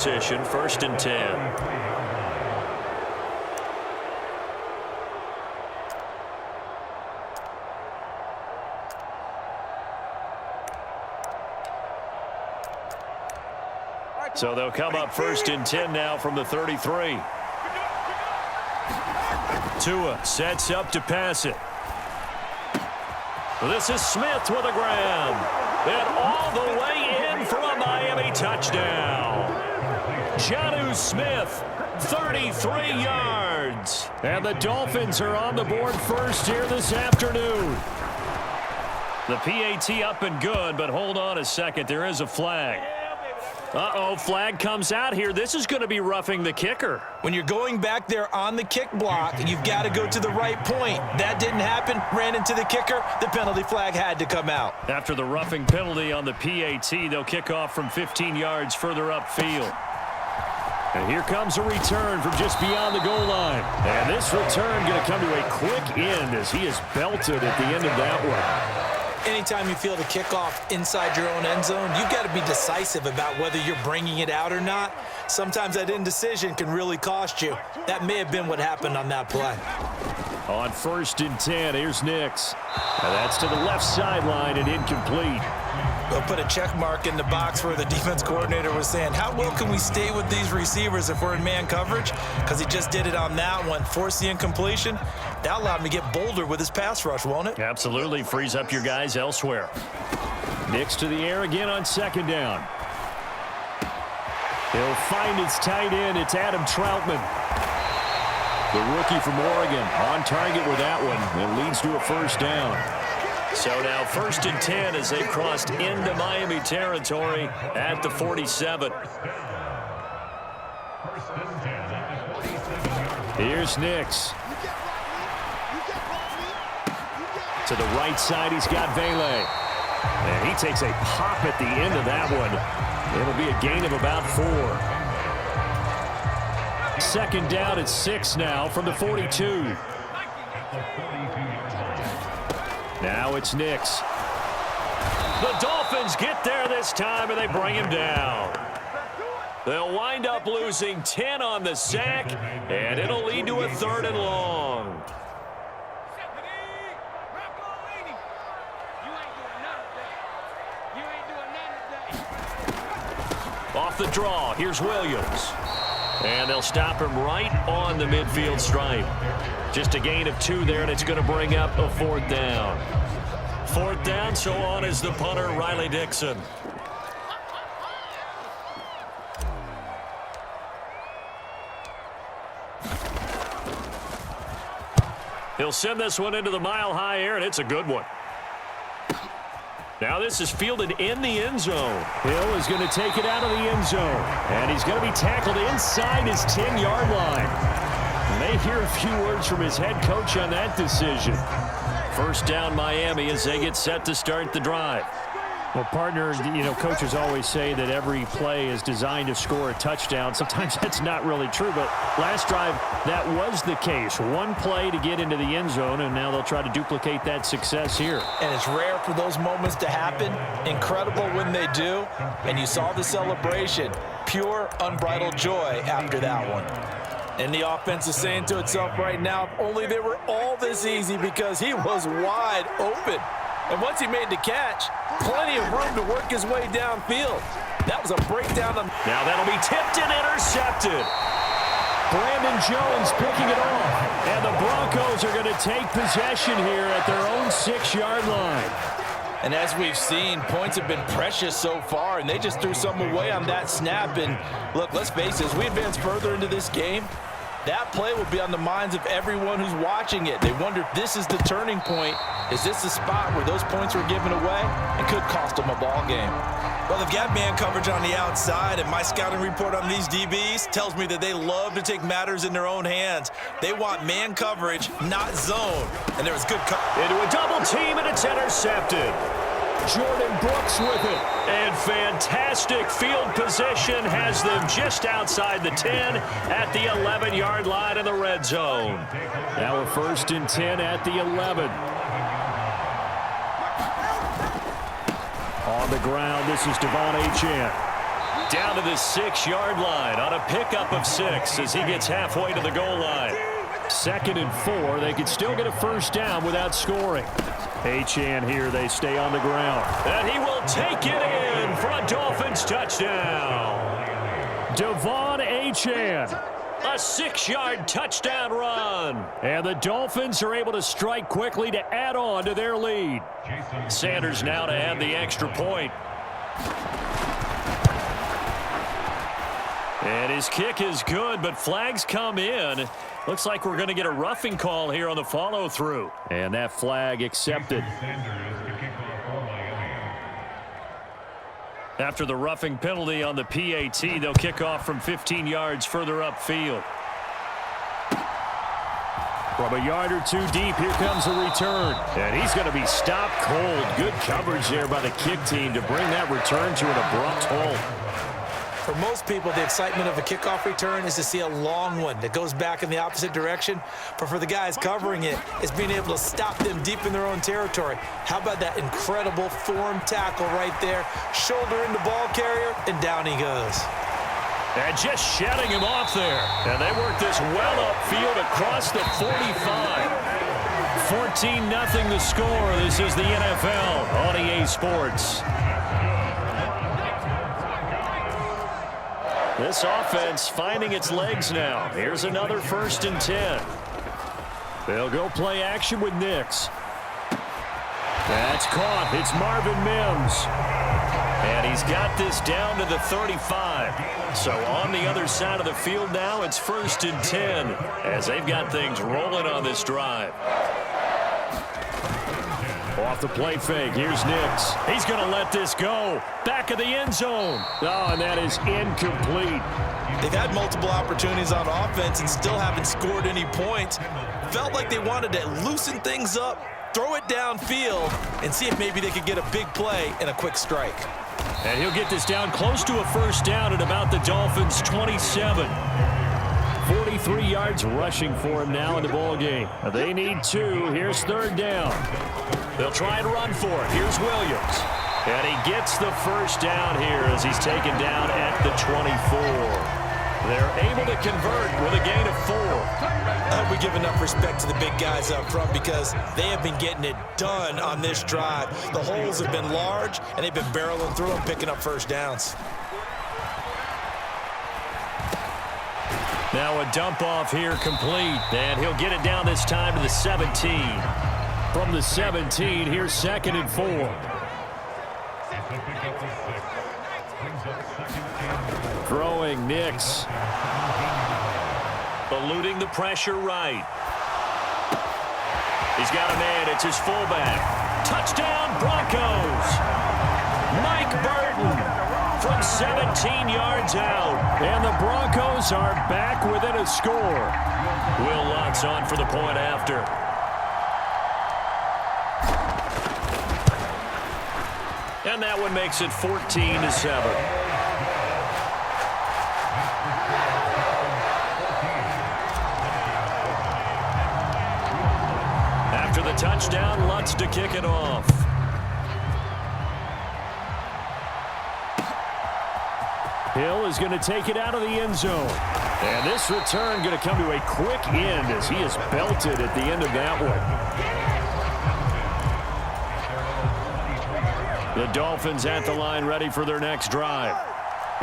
Position, 1st and 10. So they'll come up 1st and 10 now from the 33. Tua sets up to pass it. This is Smith with a grab. And all the way in for a Miami touchdown. Jonnu Smith, 33 yards. And the Dolphins are on the board first here this afternoon. The PAT up and good, but hold on a second. There is a flag. Uh-oh, flag comes out here. This is going to be roughing the kicker. When you're going back there on the kick block, you've got to go to the right point. That didn't happen. Ran into the kicker. The penalty flag had to come out. After the roughing penalty on the PAT, they'll kick off from 15 yards further upfield. And here comes a return from just beyond the goal line. And this return going to come to a quick end as he is belted at the end of that one. Anytime you feel the kickoff inside your own end zone, you've got to be decisive about whether you're bringing it out or not. Sometimes that indecision can really cost you. That may have been what happened on that play. On 1st and 10, here's Nix. Now that's to the left sideline and incomplete. They'll put a check mark in the box where the defense coordinator was saying, how well can we stay with these receivers if we're in man coverage? Because he just did it on that one, forced the incompletion. That allowed him to get bolder with his pass rush, won't it? Absolutely. Frees up your guys elsewhere. Nix to the air again on 2nd down. He'll find his tight end. It's Adam Troutman. The rookie from Oregon on target with that one. It leads to a 1st down. So now 1st and 10 as they've crossed into Miami territory at the 47. Here's Nix. To the right side, he's got Vele. And he takes a pop at the end of that one. It'll be a gain of about 4. 2nd down at 6 now from the 42. Now it's Nix. The Dolphins get there this time, and they bring him down. They'll wind up losing 10 on the sack, and it'll lead to a 3rd and long. Off the draw, here's Williams. And they'll stop him right on the midfield stripe. Just a gain of 2 there, and it's going to bring up a 4th down. 4th down, so on is the punter, Riley Dixon. He'll send this one into the mile-high air, and it's a good one. Now this is fielded in the end zone. Hill is going to take it out of the end zone. And he's going to be tackled inside his 10-yard line. May hear a few words from his head coach on that decision. 1st down Miami as they get set to start the drive. Well, partner, coaches always say that every play is designed to score a touchdown. Sometimes that's not really true, but last drive, that was the case. One play to get into the end zone, and now they'll try to duplicate that success here. And it's rare for those moments to happen. Incredible when they do. And you saw the celebration. Pure, unbridled joy after that one. And the offense is saying to itself right now, if only they were all this easy, because he was wide open. And once he made the catch, plenty of room to work his way downfield. That was a breakdown. Now that'll be tipped and intercepted. Brandon Jones picking it off. And the Broncos are going to take possession here at their own 6-yard line. And as we've seen, points have been precious so far, and they just threw something away on that snap. And look, let's face it, as we advance further into this game, that play will be on the minds of everyone who's watching it. They wonder if this is the turning point. Is this the spot where those points were given away and could cost them a ball game? Well, they've got man coverage on the outside, and my scouting report on these DBs tells me that they love to take matters in their own hands. They want man coverage, not zone. And there was good coverage. Into a double team, and it's intercepted. Jordan Brooks with it. And fantastic field position has them just outside the 10 at the 11-yard line in the red zone. Now a 1st and 10 at the 11. On the ground, this is Devon Achane. Down to the 6-yard line on a pickup of 6 as he gets halfway to the goal line. 2nd and 4. They could still get a first down without scoring. Achane here. They stay on the ground. And he will take it in for a Dolphins touchdown. Devon Achane. A 6-yard touchdown run. And the Dolphins are able to strike quickly to add on to their lead. Sanders now to add the extra point. And his kick is good, but flags come in. Looks like we're going to get a roughing call here on the follow-through. And that flag accepted. After the roughing penalty on the PAT, they'll kick off from 15 yards further upfield. From a yard or two deep, here comes a return. And he's going to be stopped cold. Good coverage there by the kick team to bring that return to an abrupt halt. For most people, the excitement of a kickoff return is to see a long one that goes back in the opposite direction. But for the guys covering it, it's being able to stop them deep in their own territory. How about that incredible form tackle right there? Shoulder in the ball carrier, and down he goes. And just shutting him off there. And they work this well upfield across the 45. 14-0 the score. This is the NFL on EA Sports. This offense finding its legs now. Here's another 1st and 10. They'll go play action with Nix. That's caught. It's Marvin Mims. And he's got this down to the 35. So on the other side of the field now, it's 1st and 10 as they've got things rolling on this drive. Off the play fake. Here's Nix. He's going to let this go. Back of the end zone. Oh, and that is incomplete. They've had multiple opportunities on offense and still haven't scored any points. Felt like they wanted to loosen things up, throw it downfield, and see if maybe they could get a big play and a quick strike. And he'll get this down close to a first down at about the Dolphins' 27. 43 yards rushing for him now in the ball game. They need 2. Here's 3rd down. They'll try and run for it. Here's Williams. And he gets the first down here as he's taken down at the 24. They're able to convert with a gain of 4. We give enough respect to the big guys up front because they have been getting it done on this drive. The holes have been large, and they've been barreling through them, picking up first downs. Now a dump off here complete, and he'll get it down this time to the 17. From the 17, here's 2nd and 4. Throwing Nix. Eluding the pressure right. He's got a man. It's his fullback. Touchdown Broncos. Mike Burton from 17 yards out. And the Broncos are back within a score. Will Lutz on for the point after. And that one makes it 14-7. After the touchdown, Lutz to kick it off. Hill is going to take it out of the end zone. And this return going to come to a quick end as he is belted at the end of that one. The Dolphins at the line ready for their next drive.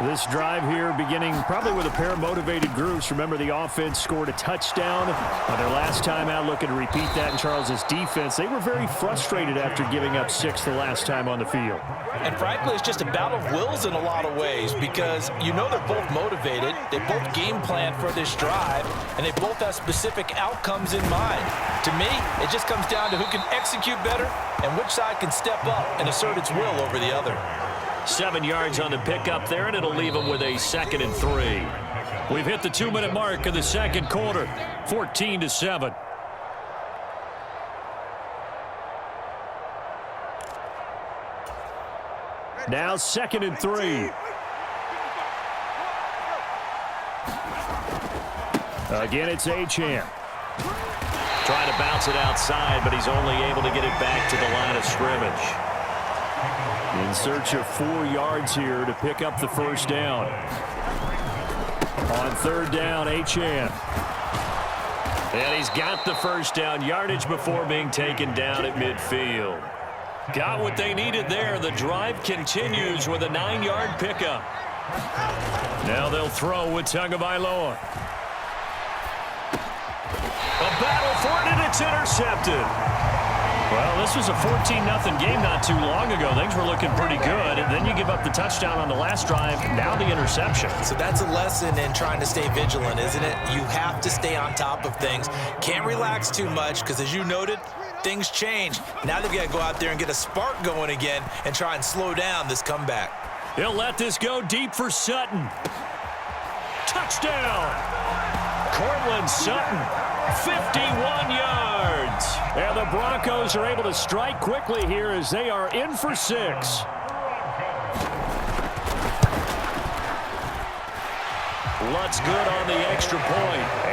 This drive here beginning probably with a pair of motivated groups. Remember, the offense scored a touchdown on their last time out. Looking to repeat that in Charles's defense. They were very frustrated after giving up 6 the last time on the field. And frankly, it's just a battle of wills in a lot of ways because you know they're both motivated. They both game plan for this drive, and they both have specific outcomes in mind. To me, it just comes down to who can execute better and which side can step up and assert its will over the other. 7 yards on the pickup there, and it'll leave them with a 2nd and 3. We've hit the 2-minute mark of the second quarter, 14-7. Now 2nd and 3. Again, it's Achane. Trying to bounce it outside, but he's only able to get it back to the line of scrimmage. In search of 4 yards here to pick up the first down. On third down, Achane. And he's got the first down yardage before being taken down at midfield. Got what they needed there. The drive continues with a 9-yard pickup. Now they'll throw with Tagovailoa. A battle for it, and it's intercepted. Well, this was a 14-0 game not too long ago. Things were looking pretty good, and then you give up the touchdown on the last drive, now the interception. So that's a lesson in trying to stay vigilant, isn't it? You have to stay on top of things. Can't relax too much because, as you noted, things change. Now they've got to go out there and get a spark going again and try and slow down this comeback. He'll let this go deep for Sutton. Touchdown! Cortland Sutton, 51 yards. And the Broncos are able to strike quickly here as they are in for 6. Lutz good on the extra point.